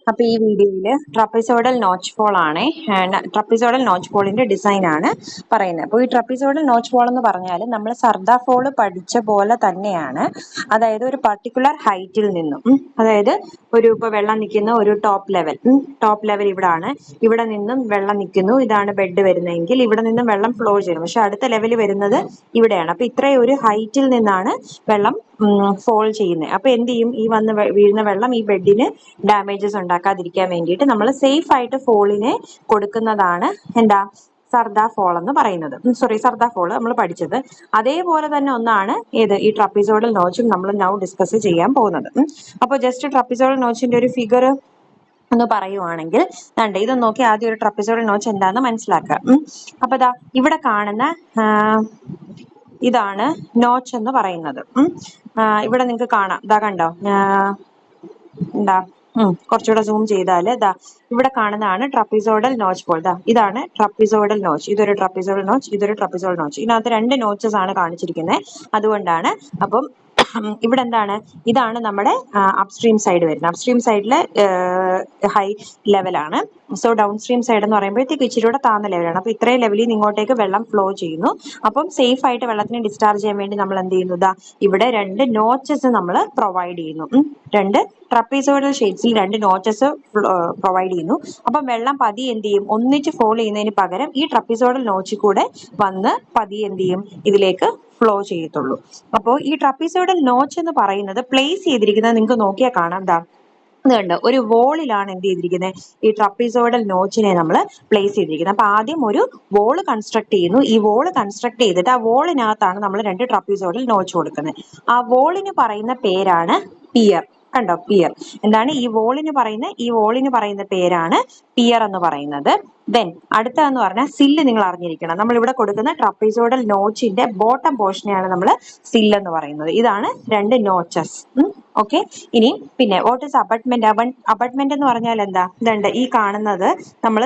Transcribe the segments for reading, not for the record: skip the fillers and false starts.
അപ്പൊ ഈ വീഡിയോയില് ട്രപ്പിസോഡൽ നോച്ച് ഫോൾ ആണ്. ട്രപ്പിസോഡൽ നോച്ച് ഫോളിന്റെ ഡിസൈൻ ആണ് പറയുന്നത്. അപ്പോൾ ഈ ട്രപ്പിസോഡൽ നോച്ച് ഫോൾ എന്ന് പറഞ്ഞാൽ നമ്മൾ സർദാ ഫോൾ പഠിച്ച പോലെ തന്നെയാണ്. അതായത് ഒരു പർട്ടിക്കുലർ ഹൈറ്റിൽ നിന്നും അതായത് ഇപ്പൊ വെള്ളം നിൽക്കുന്ന ഒരു ടോപ്പ് ലെവൽ ഇവിടാണ്. ഇവിടെ നിന്നും വെള്ളം നിൽക്കുന്നു, ഇതാണ് ബെഡ് വരുന്നതെങ്കിൽ ഇവിടെ നിന്നും വെള്ളം ഫ്ലോ ചെയ്യണം. പക്ഷെ അടുത്ത ലെവൽ വരുന്നത് ഇവിടെയാണ്. അപ്പൊ ഇത്രയും ഒരു ഹൈറ്റിൽ നിന്നാണ് വെള്ളം ഫോൾ ചെയ്യുന്നത്. അപ്പൊ എന്ത് ചെയ്യും, ഈ വന്ന് വീഴുന്ന വെള്ളം ഈ ബെഡിന് ഡാമേജസ് ഉണ്ടാക്കാതിരിക്കാൻ വേണ്ടിയിട്ട് നമ്മൾ സേഫ് ആയിട്ട് ഫോളിനെ കൊടുക്കുന്നതാണ് എന്താ സർദാ ഫോൾ എന്ന് പറയുന്നത്. സർദാ ഫോൾ നമ്മൾ പഠിച്ചത് അതേപോലെ തന്നെ ഒന്നാണ് ഈ ട്രപ്പിസോഡൽ നോച്ചും നമ്മൾ നൗ ഡിസ്കസ് ചെയ്യാൻ പോകുന്നത്. അപ്പോൾ ജസ്റ്റ് ട്രപ്പിസോഡൽ നോച്ചിന്റെ ഒരു ഫിഗർ ഒന്ന് പറയുവാണെങ്കിൽ ഇതൊന്ന് നോക്കി ആദ്യം ഒരു ട്രപ്പിസോഡൽ നോച്ച് എന്താണെന്ന് മനസ്സിലാക്കുക. അപ്പൊ ഇവിടെ കാണുന്ന ഇതാണ് നോച്ച് എന്ന് പറയുന്നത്. ഇവിടെ നിങ്ങൾക്ക് കാണാം, കണ്ടോ, കുറച്ചുകൂടെ സൂം ചെയ്താല് ഇവിടെ കാണുന്നതാണ് ട്രപ്പിസോഡൽ നോച്ച് ഫോൾ. ഇതാണ് ട്രപ്പിസോഡൽ നോച്ച്. ഇതൊരു ട്രപ്പിസോഡൽ നോച്ച്, ഇതൊരു ട്രപ്പിസോഡൽ നോച്ച്. ഇതിനകത്ത് രണ്ട് നോച്ചസ് ആണ് കാണിച്ചിരിക്കുന്നത്. അതുകൊണ്ടാണ് അപ്പം ഇവിടെ എന്താണ്, ഇതാണ് നമ്മുടെ അപ്സ്ട്രീം സൈഡ് വരുന്നത്. അപ്സ്ട്രീം സൈഡില് ഹൈ ലെവലാണ്. സോ ഡൗൺ സ്ട്രീം സൈഡ് എന്ന് പറയുമ്പോഴത്തേക്ക് ഇച്ചിരി കൂടെ താഴ്ന്ന ലെവലാണ്. അപ്പൊ ഇത്രയും ലെവലിൽ നിന്ന് ഇങ്ങോട്ടേക്ക് വെള്ളം ഫ്ലോ ചെയ്യുന്നു. അപ്പം സേഫ് ആയിട്ട് വെള്ളത്തിനെ ഡിസ്ചാർജ് ചെയ്യാൻ വേണ്ടി നമ്മൾ എന്ത് ചെയ്യുന്നു, ഇവിടെ രണ്ട് നോച്ചസ് നമ്മൾ പ്രൊവൈഡ് ചെയ്യുന്നു. രണ്ട് ട്രപ്പീസോഡൽ ഷേപ്സിൽ രണ്ട് നോച്ചസ് പ്രൊവൈഡ് ചെയ്യുന്നു. അപ്പം വെള്ളം പതിയെ എന്ത് ചെയ്യും, ഒന്നിച്ച് ഫോൾ ചെയ്യുന്നതിന് പകരം ഈ ട്രപ്പീസോഡൽ നോച്ചിൽ കൂടെ വന്ന് പതിയെ എന്ത് ചെയ്യും, ഇതിലേക്ക് ഫ്ലോ ചെയ്യത്തുള്ളൂ. അപ്പോൾ ഈ ട്രപ്പീസോഡൽ നോച്ച് എന്ന് പറയുന്നത് പ്ലേസ് ചെയ്തിരിക്കുന്നത് നിങ്ങൾക്ക് നോക്കിയാൽ കാണാം. ഇതുണ്ട്, ഒരു വോളിലാണ് എന്ത് ചെയ്തിരിക്കുന്നത്, ഈ ട്രപ്പിസോഡൽ നോച്ചിനെ നമ്മൾ പ്ലേസ് ചെയ്തിരിക്കുന്നത്. അപ്പൊ ആദ്യം ഒരു വോള് കൺസ്ട്രക്ട് ചെയ്യുന്നു. ഈ വോള് കൺസ്ട്രക്ട് ചെയ്തിട്ട് ആ വോളിനകത്താണ് നമ്മൾ രണ്ട് ട്രപ്പിസോഡൽ നോച്ച് കൊടുക്കുന്നത്. ആ വോളിന് പറയുന്ന പേരാണ് പിയർ. കണ്ടോ, പിയർ. എന്താണ് ഈ വോളിന് പറയുന്ന പേരാണ് പിയർ എന്ന് പറയുന്നത്. ദെൻ അടുത്തതെന്ന് പറഞ്ഞാൽ സില്ല് നിങ്ങൾ അറിഞ്ഞിരിക്കണം. നമ്മൾ ഇവിടെ കൊടുക്കുന്ന ട്രപ്പിസോഡൽ നോച്ചിന്റെ ബോട്ടം പോർഷനെയാണ് നമ്മൾ സില്ല് എന്ന് പറയുന്നത്. ഇതാണ് രണ്ട് നോച്ചസ്. ഓക്കെ, ഇനി പിന്നെ വാട്ട് ഇസ് അബട്ട്മെന്റ്? അബട്ട്മെന്റ് എന്ന് പറഞ്ഞാൽ എന്താ, ഈ കാണുന്നത് നമ്മൾ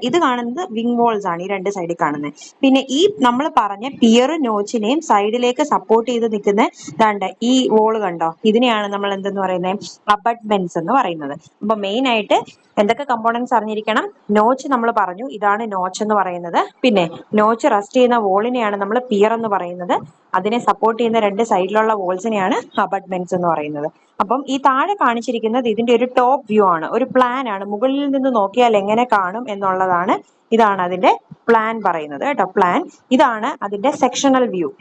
ഇത് കാണുന്നത് വിങ് വോൾസ് ആണ്, ഈ രണ്ട് സൈഡിൽ കാണുന്നത്. പിന്നെ ഈ നമ്മൾ പറഞ്ഞ പിയർ നോച്ചിനെയും സൈഡിലേക്ക് സപ്പോർട്ട് ചെയ്ത് നിൽക്കുന്ന ഈ വോള് കണ്ടോ, ഇതിനെയാണ് നമ്മൾ എന്തെന്ന് പറയുന്നത്, അബട്ട്മെന്റ്സ് എന്ന് പറയുന്നത്. അപ്പൊ മെയിൻ ആയിട്ട് എന്തൊക്കെ കമ്പോണൻസ് അറിഞ്ഞിരിക്കണം? നോച്ച് നമ്മൾ പറഞ്ഞു, ഇതാണ് നോച്ച് എന്ന് പറയുന്നത്. പിന്നെ നോച്ച് റെസ്റ്റ് ചെയ്യുന്ന വോളിനെയാണ് നമ്മൾ പിയർ എന്ന് പറയുന്നത്. അതിനെ സപ്പോർട്ട് ചെയ്യുന്ന രണ്ട് സൈഡിലുള്ള വോൾസിനെയാണ് അബട്ട്മെന്റ്സ് എന്ന് പറയുന്നത്. അപ്പം ഈ താഴെ കാണിച്ചിരിക്കുന്നത് ഇതിന്റെ ഒരു ടോപ്പ് വ്യൂ ആണ്, ഒരു പ്ലാൻ ആണ്. മുകളിൽ നിന്ന് നോക്കിയാൽ എങ്ങനെ കാണും എന്നുള്ളതാണ്, ഇതാണ് അതിന്റെ പ്ലാൻ പറയുന്നത് കേട്ടോ. പ്ലാൻ ഇതാണ് അതിന്റെ സെക്ഷണൽ വ്യൂ.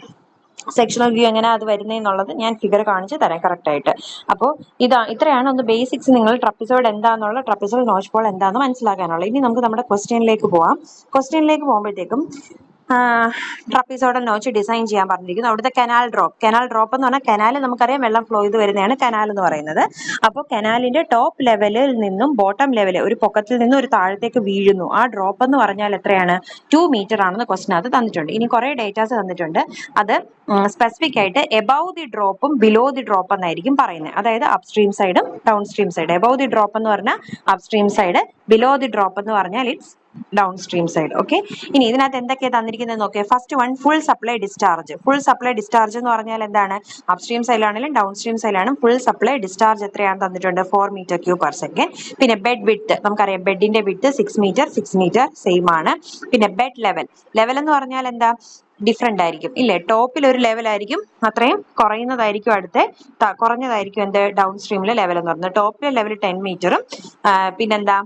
എങ്ങനെ അത് വരുന്നതെന്നുള്ളത് ഞാൻ ഫിഗർ കാണിച്ച് തരാം കറക്റ്റ് ആയിട്ട്. അപ്പോൾ ഇത്രയാണ് ഒന്ന് ബേസിക്സ്, നിങ്ങൾ ട്രപ്പിസോഡ് എന്താന്നുള്ള, ട്രപ്പിസോഡ് നോച്ച് ഫോൾ എന്താന്ന് മനസ്സിലാക്കാനുള്ളത്. ഇനി നമുക്ക് നമ്മുടെ ക്വസ്റ്റ്യനിലേക്ക് പോവാം. ക്വസ്റ്റ്യനിലേക്ക് പോകുമ്പോഴത്തേക്കും ട്രപ്പിസോഡൽ നോച്ച് ഡിസൈൻ ചെയ്യാൻ പറഞ്ഞിരിക്കുന്നു. അവിടുത്തെ കനാൽ ഡ്രോപ്പ് എന്ന് പറഞ്ഞാൽ, കനാൽ നമുക്കറിയാം വെള്ളം ഫ്ലോ ചെയ്ത് വരുന്നതാണ് കനാൽ എന്ന് പറയുന്നത്. അപ്പോൾ കനാലിന്റെ ടോപ്പ് ലെവലിൽ നിന്നും ബോട്ടം ലെവല്, ഒരു പൊക്കത്തിൽ നിന്നും ഒരു താഴത്തേക്ക് വീഴുന്നു. ആ ഡ്രോപ്പ് എന്ന് പറഞ്ഞാൽ എത്രയാണ്, 2 മീറ്റർ ആണെന്ന് ക്വസ്റ്റിനകത്ത് തന്നിട്ടുണ്ട്. ഇനി കുറെ ഡേറ്റാസ് തന്നിട്ടുണ്ട്. അത് സ്പെസിഫിക് ആയിട്ട് എബവ് ദി ഡ്രോപ്പും ബിലോ ദി ഡ്രോപ്പ് എന്നായിരിക്കും പറയുന്നത്. അതായത് അപ്സ്ട്രീം സൈഡും downstream side. Above the drop എന്ന് പറഞ്ഞാൽ upstream side, below the drop എന്ന് പറഞ്ഞാൽ it's downstream side. Okay, ഇനി ഇതിനകത്ത് എന്തൊക്കെയാണ് തന്നിരിക്കുന്നത് നോക്കിയേ. First one, full supply discharge. Full supply discharge എന്ന് പറഞ്ഞാൽ എന്താണ്, അപ്സ്ട്രീം സൈഡിലാണെങ്കിലും ഡൗൺ സ്ട്രീം സൈഡിലാണ് ഫുൾ സപ്ലൈ ഡിസ്ചാർജ് എത്രയാണ് തന്നിട്ടുണ്ട്, 4 മീറ്റർ ക്യൂബ് പെർ സെക്കൻഡ്. പിന്നെ ബെഡ് വിഡ്ത്ത് നമുക്കറിയാം, ബെഡിന്റെ വിഡ്ത്ത് 6 മീറ്റർ സെയിം ആണ്. പിന്നെ ബെഡ് ലെവൽ എന്ന് പറഞ്ഞാൽ എന്താ, ഡിഫറെന്റ് ആയിരിക്കും ഇല്ലേ. ടോപ്പിൽ ഒരു ലെവൽ ആയിരിക്കും, അത്രയും കുറയുന്നതായിരിക്കും കുറഞ്ഞതായിരിക്കും എന്ത്, ഡൗൺ സ്ട്രീമിലെ ലെവൽ എന്ന് പറയുന്നത്. ടോപ്പിലെ ലെവൽ 10 മീറ്ററും പിന്നെന്താ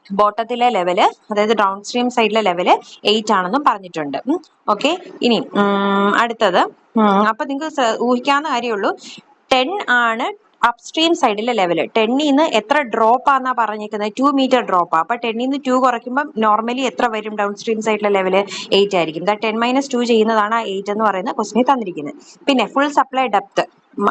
ബോട്ടത്തിലെ ലെവല്, അതായത് ഡൗൺ സ്ട്രീം സൈഡിലെ ലെവല് 8 ആണെന്നും പറഞ്ഞിട്ടുണ്ട്. ഓക്കെ, ഇനി അടുത്തത്, അപ്പൊ നിങ്ങൾക്ക് ഊഹിക്കാവുന്ന കാര്യമുള്ളൂ, 10 ആണ് അപ്സ്ട്രീം സൈഡിലെ ലെവല്. 10ന്ന് എത്ര ഡ്രോപ്പ് ആണെന്നാ പറഞ്ഞിരിക്കുന്നത്, 2 മീറ്റർ ഡ്രോപ്പ്. അപ്പൊ 10ന്ന് 2 കുറയ്ക്കുമ്പോൾ നോർമലി എത്ര വരും, ഡൗൺ സ്ട്രീം സൈഡിലെ ലെവല് 8 ആയിരിക്കും. 10 - 2 ചെയ്യുന്നതാണ് ആ 8 എന്ന് പറയുന്ന ക്വസ്റ്റിനിൽ തന്നിരിക്കുന്നത്. പിന്നെ ഫുൾ സപ്ലൈ ഡെപ്ത്,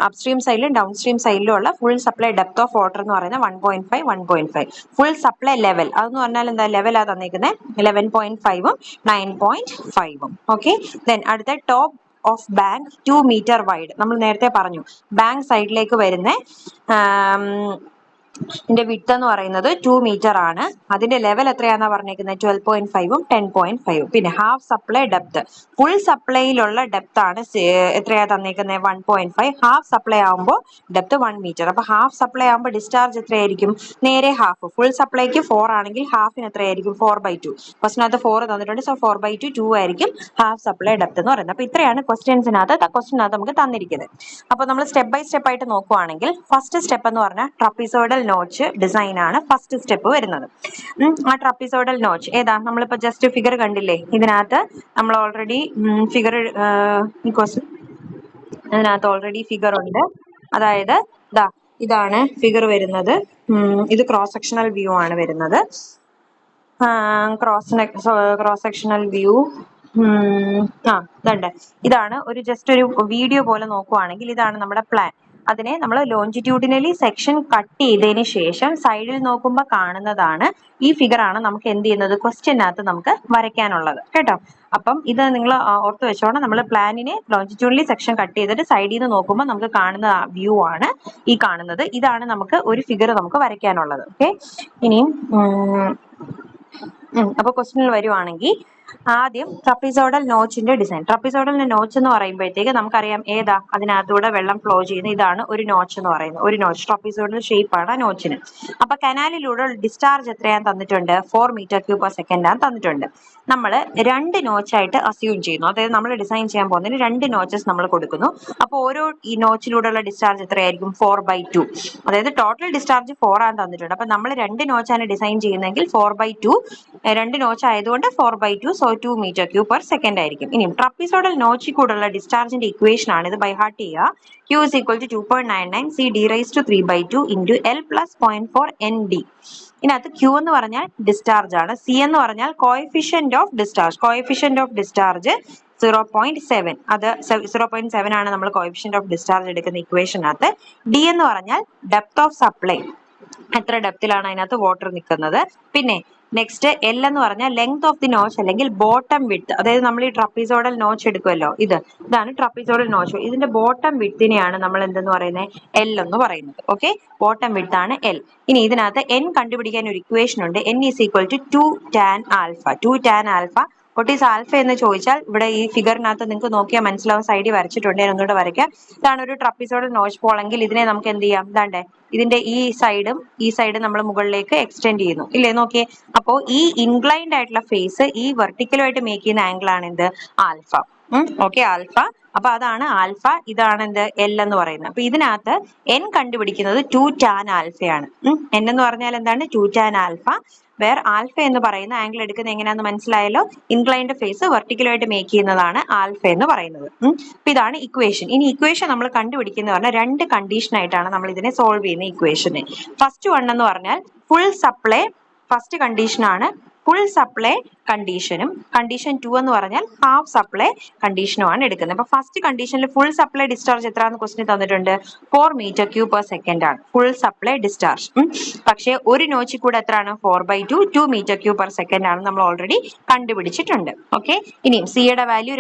അപ്സ്ട്രീം സൈഡിലും ഡൗൺ സ്ട്രീം സൈഡിലും ഉള്ള full supply depth of water എന്ന് പറയുന്നത് 1.5. ഫുൾ സപ്ലൈ ലെവൽ അതെന്ന് പറഞ്ഞാൽ എന്താ, ലെവലാ തന്നിരിക്കുന്നത് 11.5ഉം 9.5ഉം. ഓക്കെ, ദെൻ അടുത്ത top of bank 2 metre wide. നമ്മൾ നേരത്തെ പറഞ്ഞു ബാങ്ക് സൈഡിലേക്ക് വരുന്ന ഇതിന്റെ വിഡ്ത്ത് എന്ന് പറയുന്നത് 2 മീറ്റർ ആണ്. അതിന്റെ ലെവൽ എത്രയാണെന്നാ പറഞ്ഞേക്കുന്നത് 12.5ഉം 10.5ഉം. പിന്നെ ഹാഫ് സപ്ലൈ ഡെപ്ത്, ഫുൾ സപ്ലൈയിലുള്ള ഡെപ്ത് ആണ് എത്രയാ തന്നേക്കുന്നത് 1.5. ഹാഫ് സപ്ലൈ ആകുമ്പോൾ ഡെപ്ത് 1 മീറ്റർ. അപ്പൊ ഹാഫ് സപ്ലൈ ആകുമ്പോൾ ഡിസ്ചാർജ് എത്രയായിരിക്കും? നേരെ ഹാഫ്. ഫുൾ സപ്ലൈക്ക് 4 ആണെങ്കിൽ ഹാഫിന് എത്രയായിരിക്കും? 4/2. ക്വസ്റ്റിനകത്ത് 4 തന്നിട്ടുണ്ട്. സോ 4/2 2 ആയിരിക്കും ഹാഫ് സപ്ലൈ ഡെപ്ത് എന്ന് പറയുന്നത്. അപ്പൊ ഇത്രയാണ് ക്വസ്റ്റിനകത്ത് നമുക്ക് തന്നിരിക്കുന്നത്. അപ്പൊ നമ്മൾ സ്റ്റെപ്പ് ബൈ സ്റ്റെപ്പ് ആയിട്ട് നോക്കുവാണെങ്കിൽ ഫസ്റ്റ് സ്റ്റെപ്പ് എന്ന് പറഞ്ഞാൽ ട്രപ്പീസോയിഡൽ നോച്ച് ഡിസൈൻ ആണ് ഫസ്റ്റ് സ്റ്റെപ്പ് വരുന്നത്. ആ ട്രപ്പീസോയിഡൽ നോച്ച് ഏതാ? നമ്മളിപ്പോ ജസ്റ്റ് ഫിഗർ കണ്ടില്ലേ? ഇതിനകത്ത് നമ്മൾ ഓൾറെഡി ഫിഗർ ഇതിനകത്ത് ഓൾറെഡി ഫിഗർ ഉണ്ട്. അതായത് ഇതാണ് ഫിഗർ വരുന്നത്. ഇത് ക്രോസ് സെക്ഷണൽ വ്യൂ ആണ് വരുന്നത്. ക്രോസ് സെക്ഷണൽ വ്യൂ ഇതാണ്. ഒരു ജസ്റ്റ് ഒരു വീഡിയോ പോലെ നോക്കുവാണെങ്കിൽ ഇതാണ് നമ്മുടെ പ്ലാൻ. അതിനെ നമ്മൾ ലോഞ്ചിറ്റ്യൂഡിനലി സെക്ഷൻ കട്ട് ചെയ്തതിന് ശേഷം സൈഡിൽ നോക്കുമ്പോൾ കാണുന്നതാണ് ഈ ഫിഗർ ആണ് നമുക്ക് എന്ത് ചെയ്യുന്നത് ക്വസ്റ്റ്യനകത്ത് നമുക്ക് വരയ്ക്കാനുള്ളത് കേട്ടോ. അപ്പം ഇത് നിങ്ങൾ ഓർത്ത് വെച്ചോണം. നമ്മൾ പ്ലാനിനെ ലോഞ്ചിറ്റ്യൂഡിനലി സെക്ഷൻ കട്ട് ചെയ്തിട്ട് സൈഡിൽ നിന്ന് നോക്കുമ്പോൾ നമുക്ക് കാണുന്ന വ്യൂ ആണ് ഈ കാണുന്നത്. ഇതാണ് നമുക്ക് ഒരു ഫിഗർ നമുക്ക് വരയ്ക്കാനുള്ളത്. ഓക്കെ, ഇനിയും അപ്പൊ ക്വസ്റ്റ്യനിൽ വരുവാണെങ്കിൽ ആദ്യം ട്രപ്പീസോഡൽ നോച്ചിന്റെ ഡിസൈൻ. ട്രപ്പീസോഡൽ നോച്ച് എന്ന് പറയുമ്പോഴത്തേക്ക് നമുക്കറിയാം ഏതാ അതിനകത്തൂടെ വെള്ളം ഫ്ലോ ചെയ്യുന്ന ഇതാണ് ഒരു നോച്ച് എന്ന് പറയുന്നത്. ഒരു നോച്ച് ട്രപ്പീസോഡൽ ഷേപ്പ് ആണ് ആ നോച്ചിന്. അപ്പൊ കനാലിലൂടെ ഡിസ്ചാർജ് എത്രയാന്ന് തന്നിട്ടുണ്ട്? 4 മീറ്റർ ക്യൂബ് പെർ സെക്കൻഡ് ആണ് തന്നിട്ടുണ്ട്. നമ്മൾ 2 നോച്ചായിട്ട് അസ്യൂം ചെയ്യുന്നു. അതായത് നമ്മൾ ഡിസൈൻ ചെയ്യാൻ പോകുന്നതിന് 2 നോച്ചസ് നമ്മൾ കൊടുക്കുന്നു. അപ്പോൾ ഓരോ ഈ നോച്ചിലൂടെയുള്ള ഡിസ്ചാർജ് എത്രയായിരിക്കും? 4/2. അതായത് ടോട്ടൽ ഡിസ്ചാർജ് 4 ആണ് തന്നിട്ടുണ്ട്. അപ്പൊ നമ്മൾ 2 നോച്ചാണ് ഡിസൈൻ ചെയ്യുന്നതെങ്കിൽ 4/2, 2 നോച്ച് ആയതുകൊണ്ട് 4/2, so 2 metre cube per second ആയിരിക്കും. ഇനി ട്രപ്പീസോഡൽ നോച്ചിൽ കൂടെയുള്ള ഡിസ്ചാർജിന്റെ ഇക്വേഷൻ ആണ് ഇത്. ബൈ ഹാർട്ട് ചെയ്യുക. Q is equal to 2.99 C D raised to 3/2 into L plus 0.4 ND. ഇതിനകത്ത് Q എന്ന് പറഞ്ഞാൽ ഡിസ്ചാർജ് ആണ്. C എന്ന് പറഞ്ഞാൽ coefficient of discharge. Coefficient of discharge 0.7. അത് 0.7 ആണ് നമ്മൾ കോഎഫിഷ്യന്റ് ഓഫ് ഡിസ്ചാർജ് എടുക്കുന്ന ഇക്വേഷനകത്ത്. D എന്ന് പറഞ്ഞാൽ ഡെപ്ത് ഓഫ് സപ്ലൈ, എത്ര ഡെപ്തിലാണ് അതിനകത്ത് വാട്ടർ നിൽക്കുന്നത്. പിന്നെ നെക്സ്റ്റ് എൽ എന്ന് പറഞ്ഞാൽ ലെങ്ത് ഓഫ് ദി നോച്ച് അല്ലെങ്കിൽ ബോട്ടം വിഡ്ത്ത്. അതായത് നമ്മൾ ഈ ട്രപ്പീസോഡൽ നോച്ച് എടുക്കുമല്ലോ, ഇതാണ് ട്രപ്പീസോഡൽ നോച്ച്. ഇതിന്റെ ബോട്ടം വിഡ്ത്തിനെയാണ് നമ്മൾ എന്തെന്ന് പറയുന്നത്? എൽ എന്ന് പറയുന്നത്. ഓക്കെ, ബോട്ടം വിഡ്ത്ത് ആണ് എൽ. ഇനി ഇതിനകത്ത് എൻ കണ്ടുപിടിക്കാൻ ഒരു ഇക്വേഷൻ ഉണ്ട്. N is equal to 2 tan alpha. 2 tan alpha. what is alpha എന്ന് ചോദിച്ചാൽ ഇവിടെ ഈ ഫിഗറിനകത്ത് നിങ്ങൾക്ക് നോക്കിയാൽ മനസ്സിലാവും. സൈഡിൽ വരച്ചിട്ടുണ്ട്, ഞാൻ ഒന്നുകൂടെ വരയ്ക്കാം. ഇതാണ് ഒരു ട്രപ്പീസോഡൽ നോച്ച് പോളെങ്കിൽ ഇതിനെ നമുക്ക് എന്ത് ചെയ്യാം? ഇതാണ്ടേ ഇതിന്റെ ഈ സൈഡും നമ്മൾ മുകളിലേക്ക് എക്സ്റ്റെൻഡ് ചെയ്യുന്നു ഇല്ലേ? നോക്കിയേ. അപ്പോ ഈ ഇൻക്ലൈൻഡ് ആയിട്ടുള്ള ഫേസ് ഈ വെർട്ടിക്കലുമായിട്ട് മേക്ക് ചെയ്യുന്ന ആംഗിൾ ആണ് എന്ത്? ആൽഫ. Okay, alpha. അപ്പൊ അതാണ് ആൽഫ. ഇതാണ് എന്ത്? എൽ എന്ന് പറയുന്നത്. അപ്പൊ ഇതിനകത്ത് എൻ കണ്ടുപിടിക്കുന്നത് 2 tan ആൽഫയാണ്. എൻ എന്ന് പറഞ്ഞാൽ എന്താണ്? 2 tan ആൽഫ. വേർ ആൽഫ എന്ന് പറയുന്ന ആംഗിൾ എടുക്കുന്നത് എങ്ങനെയാന്ന് മനസ്സിലായല്ലോ? ഇൻക്ലൈൻഡ് ഫേസ് വെർട്ടിക്കലുമായിട്ട് മേക്ക് ചെയ്യുന്നതാണ് ആൽഫ എന്ന് പറയുന്നത്. അപ്പൊ ഇതാണ് ഇക്വേഷൻ. ഇനി ഇക്വേഷൻ നമ്മൾ കണ്ടുപിടിക്കുന്ന പറഞ്ഞാൽ 2 കണ്ടീഷൻ ആയിട്ടാണ് നമ്മൾ ഇതിനെ സോൾവ് ചെയ്യുന്ന ഇക്വേഷനെ. ഫസ്റ്റ് വൺ എന്ന് പറഞ്ഞാൽ ഫുൾ സപ്ലൈ. ഫസ്റ്റ് കണ്ടീഷൻ ആണ് ഫുൾ സപ്ലൈ കണ്ടീഷനും. കണ്ടീഷൻ 2 എന്ന് പറഞ്ഞാൽ ഹാഫ് സപ്ലൈ കണ്ടീഷനുമാണ് എടുക്കുന്നത്. അപ്പൊ ഫസ്റ്റ് കണ്ടീഷനിൽ ഫുൾ സപ്ലൈ ഡിസ്ചാർജ് എത്രയാണെന്ന് ക്വസ്റ്റ്യൻ തന്നിട്ടുണ്ട്? 4 മീറ്റർ ക്യൂബ് പെർ സെക്കൻഡ് ആണ് ഫുൾ സപ്ലൈ ഡിസ്ചാർജ്. പക്ഷേ ഒരു നോച്ചിൽ കൂടെ എത്രയാണ്? 4/2, 2 മീറ്റർ ക്യൂബ് പെർ സെക്കൻഡ് ആണ് നമ്മൾ ഓൾറെഡി കണ്ടുപിടിച്ചിട്ടുണ്ട്. ഓക്കെ, ഇനി സിയുടെ വാല്യൂ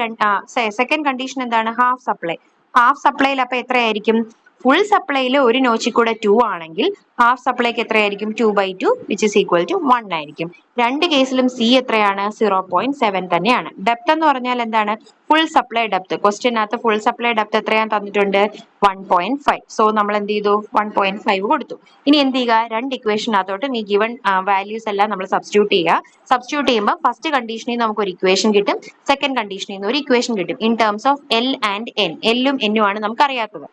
സെക്കൻഡ് കണ്ടീഷൻ എന്താണ്? Half supply. ഹാഫ് സപ്ലൈയിൽ അപ്പൊ എത്രയായിരിക്കും? ഫുൾ സപ്ലൈയിൽ ഒരു നോച്ചിൽ കൂടെ 2 ആണെങ്കിൽ ഹാഫ് സപ്ലൈക്ക് എത്രയായിരിക്കും? 2/2 വിച്ച് ഇസ് ഈക്വൽ ടു 1 ആയിരിക്കും. രണ്ട് കേസിലും സി എത്രയാണ്? 0.7 തന്നെയാണ്. ഡെപ്ത് എന്ന് പറഞ്ഞാൽ എന്താണ്? Full supply depth. ക്വസ്റ്റ്യനകത്ത് ഫുൾ സപ്ലൈ ഡെപ്ത് എത്രയാണ് തന്നിട്ടുണ്ട്? 1.5. സോ നമ്മൾ എന്ത് ചെയ്തു? 1.5 കൊടുത്തു. ഇനി എന്ത് ചെയ്യുക? 2 ഇക്വേഷനകത്തോട്ട് ഈ ഗിവൺ വാല്യൂസ് എല്ലാം നമ്മൾ സബ്സ്റ്റിറ്റ്യൂട്ട് ചെയ്യുക. സബ്സ്റ്റിറ്റ്യൂട്ട് ചെയ്യുമ്പോൾ ഫസ്റ്റ് കണ്ടീഷനിൽ നമുക്ക് ഒരു ഇക്വേഷൻ കിട്ടും, സെക്കൻഡ് കണ്ടീഷനിൽ നിന്ന് ഒരു ഇക്വേഷൻ കിട്ടും. In terms of L and N. എല്ലും എന്നും ആണ് നമുക്ക് അറിയാത്തത്.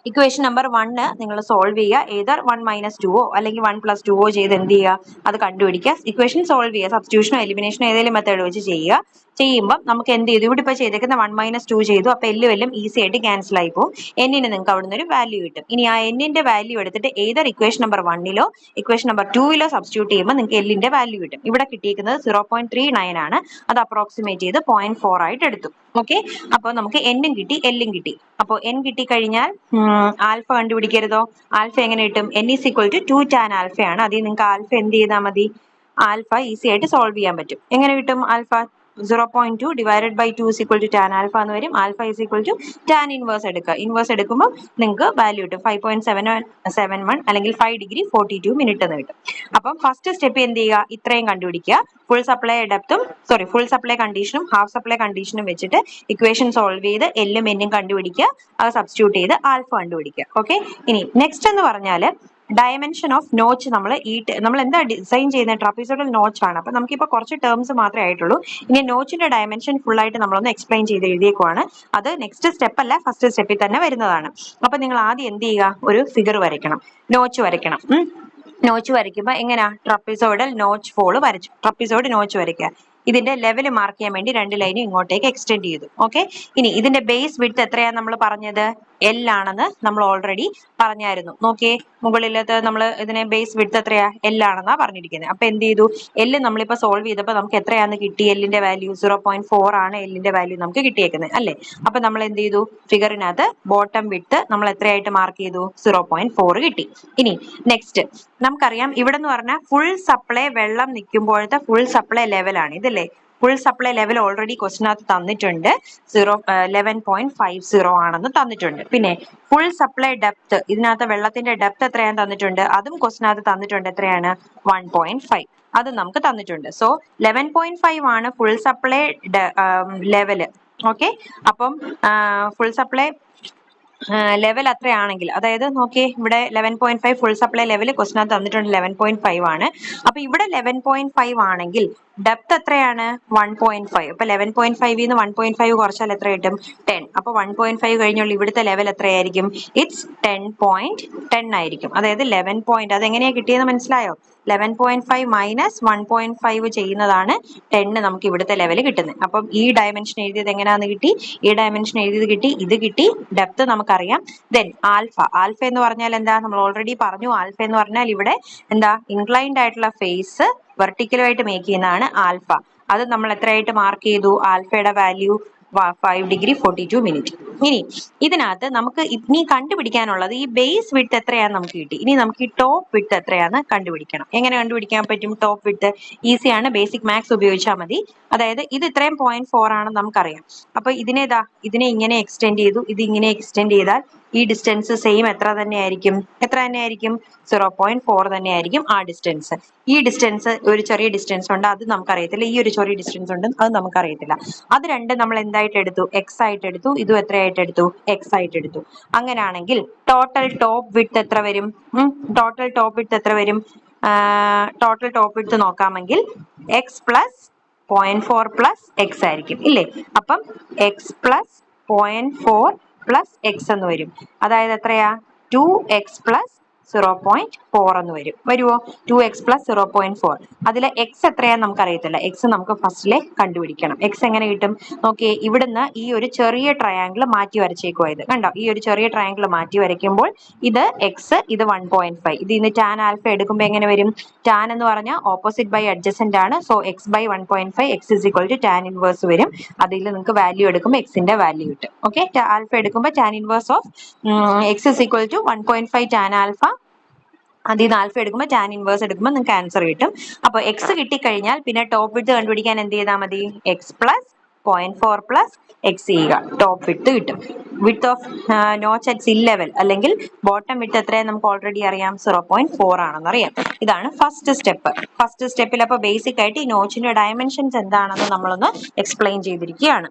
ഇക്വേഷൻ നമ്പർ 1 നിങ്ങൾ സോൾവ് ചെയ്യുക. ഏതർ 1 - 2 അല്ലെങ്കിൽ 1 + 2 ചെയ്ത് എന്ത് ചെയ്യുക? അത് കണ്ടുപിടിക്കുക. ഇക്വേഷൻ സോൾവ് ചെയ്യുക. സബ്സ്റ്റിറ്റ്യൂഷനോ എലിമിനേഷനോ ഏതെങ്കിലും മെത്തേഡ് വെച്ച് ചെയ്യുക. ചെയ്യുമ്പോൾ നമുക്ക് എന്ത് ചെയ്തു? ഇവിടെ ഇപ്പോൾ ചെയ്തേക്കുന്ന 1 - 2 ചെയ്തു. അപ്പൊ എല്ലും ഈസി ആയിട്ട് ക്യാൻസൽ ആയി പോകും. എന്നിന് നിങ്ങൾക്ക് അവിടുന്ന് ഒരു വാല്യൂ കിട്ടും. ഇനി ആ എന്നിന്റെ വാല്യൂ എടുത്തിട്ട് either equation number 1 equation number 2 substitute ചെയ്യുമ്പോൾ നിങ്ങൾക്ക് എല്ലിന്റെ വാല്യൂ കിട്ടും. ഇവിടെ കിട്ടിയിരിക്കുന്നത് 0.39 ആണ്. അത് അപ്രോക്സിമേറ്റ് ചെയ്ത് 0.4 ആയിട്ട് എടുത്തു. ഓക്കെ, അപ്പോൾ നമുക്ക് എന്നും കിട്ടി എല്ലും കിട്ടി. അപ്പോൾ എൻ കിട്ടിക്കഴിഞ്ഞാൽ ആൽഫ കണ്ടുപിടിക്കരുതോ? ആൽഫ എങ്ങനെ കിട്ടും? N is equal to 2 tan ആൽഫയാണ്. അതിൽ നിങ്ങൾക്ക് ആൽഫ എന്ത് ചെയ്താൽ മതി? ആൽഫ ഈസി ആയിട്ട് സോൾവ് ചെയ്യാൻ പറ്റും. എങ്ങനെ കിട്ടും alpha? 0.2 divided by 2 is equal to tan alpha എന്ന് വരും. Alpha is equal to tan inverse എടുക്കുക. ഇൻവേഴ്സ് എടുക്കുമ്പോൾ നിങ്ങൾക്ക് വാല്യൂ കിട്ടും 5.771 അല്ലെങ്കിൽ 5 ഡിഗ്രി 42 മിനിറ്റ് എന്ന് കിട്ടും. അപ്പം ഫസ്റ്റ് സ്റ്റെപ്പ് എന്ത് ചെയ്യുക, ഇത്രയും കണ്ടുപിടിക്കുക. ഫുൾ സപ്ലൈ ഡെപ്തും ഫുൾ സപ്ലൈ കണ്ടീഷനും ഹാഫ് സപ്ലൈ കണ്ടീഷനും വെച്ചിട്ട് ഇക്വേഷൻ സോൾവ് ചെയ്ത് എല്ലും എന്നും കണ്ടുപിടിക്കുക. അത് സബ്സ്റ്റിറ്റ്യൂട്ട് ചെയ്ത് ആൽഫ കണ്ടുപിടിക്കുക. ഓക്കെ, ഇനി നെക്സ്റ്റ് എന്ന് പറഞ്ഞാൽ ഡയമെൻഷൻ ഓഫ് നോച്ച് നമ്മൾ എന്താ ഡിസൈൻ ചെയ്യുന്ന ട്രപ്പീസോഡൽ നോച്ച് ആണ്. അപ്പൊ നമുക്കിപ്പോ കുറച്ച് ടേംസ് മാത്രമേ ആയിട്ടുള്ളൂ. ഇനി നോച്ചിന്റെ ഡയമെൻഷൻ ഫുൾ ആയിട്ട് നമ്മളൊന്ന് എക്സ്പ്ലെയിൻ ചെയ്ത് എഴുതിയേക്കുവാണ്. അത് നെക്സ്റ്റ് സ്റ്റെപ്പ് അല്ല, ഫസ്റ്റ് സ്റ്റെപ്പിൽ തന്നെ വരുന്നതാണ്. അപ്പൊ നിങ്ങൾ ആദ്യം എന്ത് ചെയ്യുക, ഒരു ഫിഗർ വരയ്ക്കണം, നോച്ച് വരയ്ക്കണം. നോച്ച് വരയ്ക്കുമ്പോൾ എങ്ങനെയാ, ട്രപ്പീസോഡൽ നോച്ച് ഫോള് വരച്ചു. ട്രപ്പീസോഡ് നോച്ച് വരയ്ക്കുക. ഇതിന്റെ ലെവൽ മാർക്ക് ചെയ്യാൻ വേണ്ടി രണ്ട് ലൈനും ഇങ്ങോട്ടേക്ക് എക്സ്റ്റെൻഡ് ചെയ്തു. ഓക്കെ, ഇനി ഇതിന്റെ ബേസ് വിഡ്ത്ത് എത്രയാ നമ്മൾ പറഞ്ഞത്, എൽ ആണെന്ന് നമ്മൾ ഓൾറെഡി പറഞ്ഞായിരുന്നു. നോക്കിയേ, മുകളിലത്തെ നമ്മൾ ഇതിനെ ബേസ് വിഡ്ത്ത് എത്രയാ, എൽ ആണെന്നാ പറഞ്ഞിരിക്കുന്നത്. അപ്പൊ എന്ത് ചെയ്തു, എൽ നമ്മളിപ്പോ സോൾവ് ചെയ്തപ്പോൾ നമുക്ക് എത്രയാന്ന് കിട്ടി, എല്ലിന്റെ വാല്യൂ 0.4 ആണ് എല്ലിന്റെ വാല്യൂ നമുക്ക് കിട്ടിയേക്കുന്നത് അല്ലേ. അപ്പൊ നമ്മൾ എന്ത് ചെയ്തു, ഫിഗറിനകത്ത് ബോട്ടം വിഡ്ത്ത് നമ്മൾ എത്രയായിട്ട് മാർക്ക് ചെയ്തു, 0.4 കിട്ടി. ഇനി നെക്സ്റ്റ് നമുക്കറിയാം, ഇവിടെ എന്ന് പറഞ്ഞാൽ ഫുൾ സപ്ലൈ വെള്ളം നിൽക്കുമ്പോഴത്തെ ഫുൾ സപ്ലൈ ലെവലാണ് ഇതല്ലേ. ഫുൾ സപ്ലൈ ലെവൽ ഓൾറെഡി ക്വസ്റ്റിനകത്ത് തന്നിട്ടുണ്ട്, 11.50 ആണെന്ന് തന്നിട്ടുണ്ട്. പിന്നെ ഫുൾ സപ്ലൈ ഡെപ്ത്, ഇതിനകത്ത് വെള്ളത്തിന്റെ ഡെപ്ത് എത്രയാണെന്ന് തന്നിട്ടുണ്ട്, അതും ക്വസ്റ്റിനകത്ത് തന്നിട്ടുണ്ട്. എത്രയാണ്, 1.5, അത് നമുക്ക് തന്നിട്ടുണ്ട്. സോ 11.5 ആണ് ഫുൾ സപ്ലൈ ലെവല്. ഓക്കെ, അപ്പം ഫുൾ സപ്ലൈ ലെവൽ അത്രയാണെങ്കിൽ, അതായത് നോക്കിയേ, ഇവിടെ 11.5 ഫുൾ സപ്ലൈ ലെവൽ ക്വസ്റ്റിനകത്ത് തന്നിട്ടുണ്ട്, 11.5 ആണ്. അപ്പൊ ഇവിടെ 11.5 ആണെങ്കിൽ ഡെപ്ത് എത്രയാണ്, 1.5. അപ്പൊ 11.5 ന്ന് 1.5 കുറച്ചാൽ എത്ര കിട്ടും, 10. അപ്പൊ 1.5 കഴിഞ്ഞുള്ള ഇവിടുത്തെ ലെവൽ എത്രയായിരിക്കും, ഇറ്റ്സ് 10.10 ആയിരിക്കും. അതായത് 11 അതെങ്ങനെയാ കിട്ടിയെന്ന് മനസ്സിലായോ, 11.5 മൈനസ് 1.5 ചെയ്യുന്നതാണ് 10 നമുക്ക് ഇവിടുത്തെ ലെവൽ കിട്ടുന്നത്. അപ്പം ഈ ഡയമെൻഷൻ എഴുതിയത് എങ്ങനെയാന്ന് കിട്ടി, ഈ ഡയമെൻഷൻ എഴുതിയത് കിട്ടി, ഇത് കിട്ടി, ഡെപ്ത് നമുക്കറിയാം. ദെൻ ആൽഫ എന്ന് പറഞ്ഞാൽ എന്താ, നമ്മൾ ഓൾറെഡി പറഞ്ഞു. ആൽഫ എന്ന് പറഞ്ഞാൽ ഇവിടെ എന്താ, ഇൻക്ലൈൻഡ് ആയിട്ടുള്ള ഫേസ് വെർട്ടിക്കലുമായിട്ട് മേക്ക് ചെയ്യുന്നതാണ് ആൽഫ. അത് നമ്മൾ എത്രയായിട്ട് മാർക്ക് ചെയ്തു, ആൽഫയുടെ വാല്യൂ 5 ഡിഗ്രി 42 മിനിറ്റ്. ഇനി ഇതിനകത്ത് നമുക്ക് ഇനി കണ്ടുപിടിക്കാനുള്ളത് ഈ ബേസ് വിഡ്ത്ത് എത്രയാന്ന് നമുക്ക് കിട്ടി. ഇനി നമുക്ക് ഈ ടോപ്പ് വിഡ്ത്ത് എത്രയാന്ന് കണ്ടുപിടിക്കണം. എങ്ങനെ കണ്ടുപിടിക്കാൻ പറ്റും ടോപ്പ് വിഡ്ത്ത്, ഈസിയാണ്, ബേസിക് മാത്സ് ഉപയോഗിച്ചാൽ മതി. അതായത് ഇത് ഇത്രയും 0.4 ആണെന്ന് നമുക്കറിയാം. അപ്പൊ ഇതിനെ ഇങ്ങനെ എക്സ്റ്റെൻഡ് ചെയ്തു, ഇത് ഇങ്ങനെ എക്സ്റ്റെൻഡ് ചെയ്താൽ ഈ ഡിസ്റ്റൻസ് സെയിം എത്ര തന്നെയായിരിക്കും, 0.4 തന്നെയായിരിക്കും ആ ഡിസ്റ്റൻസ്. ഈ ഡിസ്റ്റൻസ് ഒരു ചെറിയ ഡിസ്റ്റൻസ് ഉണ്ട്, അത് നമുക്കറിയത്തില്ല. ഈ ഒരു ചെറിയ ഡിസ്റ്റൻസ് ഉണ്ട്, അത് നമുക്കറിയത്തില്ല. അത് രണ്ട് നമ്മൾ എന്തായിട്ട് എടുത്തു, എക്സ് ആയിട്ട് എടുത്തു. ഇതും എത്രയായിട്ട് എടുത്തു, എക്സ് ആയിട്ട് എടുത്തു. അങ്ങനെയാണെങ്കിൽ ടോട്ടൽ ടോപ്പ് വിഡ്ത്ത് എത്ര വരും, ടോട്ടൽ ടോപ്പ് വിഡ്ത്ത് എത്ര വരും, ടോട്ടൽ ടോപ്പ് വിഡ്ത്ത് നോക്കാമെങ്കിൽ എക്സ് പ്ലസ് 0.4 പ്ലസ് എക്സ് ആയിരിക്കും ഇല്ലേ. അപ്പം എക്സ് പ്ലസ് 0.4 പ്ലസ് എക്സ് എന്ന് വരും. അതായത് എത്രയാ, 2x പ്ലസ് 0.4 എന്ന് വരുമോ, 2x പ്ലസ് 0.4. അതിലെ എക്സ് എത്രയാന്ന് നമുക്കറിയത്തില്ല, എക്സ് നമുക്ക് ഫസ്റ്റിലെ കണ്ടുപിടിക്കണം. എക്സ് എങ്ങനെ കിട്ടും നോക്കിയേ, ഇവിടുന്ന് ഈ ഒരു ചെറിയ ട്രയാങ്കിൾ മാറ്റി വരച്ചേക്കുവാ. ഇത് കണ്ടോ, ഈ ഒരു ചെറിയ ട്രയാങ്കിൾ മാറ്റി വരയ്ക്കുമ്പോൾ ഇത് എക്സ്, ഇത് 1.5. ഇത് ഇന്ന് ടാൻ ആൽഫ എടുക്കുമ്പോൾ എങ്ങനെ വരും, ടാൻ എന്ന് പറഞ്ഞാൽ ഓപ്പോസിറ്റ് ബൈ അഡ്ജസന്റ് ആണ്. So x by 1.5, x is equal to tan inverse വരും. അതിൽ നിങ്ങൾക്ക് വാല്യൂ എടുക്കുമ്പോൾ എക്സിന്റെ വാല്യൂ കിട്ടും. ഓക്കെ, ആൽഫ എടുക്കുമ്പോൾ tan inverse of x is equal to 1.5 tan alpha. അതിൽ നിന്ന് ആൽഫ എടുക്കുമ്പോൾ ടാൻ ഇൻവേഴ്സ് എടുക്കുമ്പോൾ നിങ്ങൾക്ക് ആൻസർ കിട്ടും. അപ്പോൾ എക്സ് കിട്ടിക്കഴിഞ്ഞാൽ പിന്നെ ടോപ്പ് വിഡ്ത്ത് കണ്ടുപിടിക്കാൻ എന്ത് ചെയ്താൽ മതി, എക്സ് പ്ലസ് 0.4 പ്ലസ് എക്സ് ചെയ്യുക, ടോപ്പ് വിഡ്ത്ത് കിട്ടും. വിഡ്ത്ത് ഓഫ് നോച്ച് അറ്റ് സിൽ ലെവൽ അല്ലെങ്കിൽ ബോട്ടം വിഡ്ത്ത് എത്രയാണ് നമുക്ക് ഓൾറെഡി അറിയാം, 0.4 ആണെന്ന് അറിയാം. ഇതാണ് ഫസ്റ്റ് സ്റ്റെപ്പ്. ഫസ്റ്റ് സ്റ്റെപ്പിൽ അപ്പോൾ ബേസിക് ആയിട്ട് ഈ നോച്ചിന്റെ ഡയമെൻഷൻസ് എന്താണെന്ന് നമ്മളൊന്ന് എക്സ്പ്ലെയിൻ ചെയ്തിരിക്കുകയാണ്.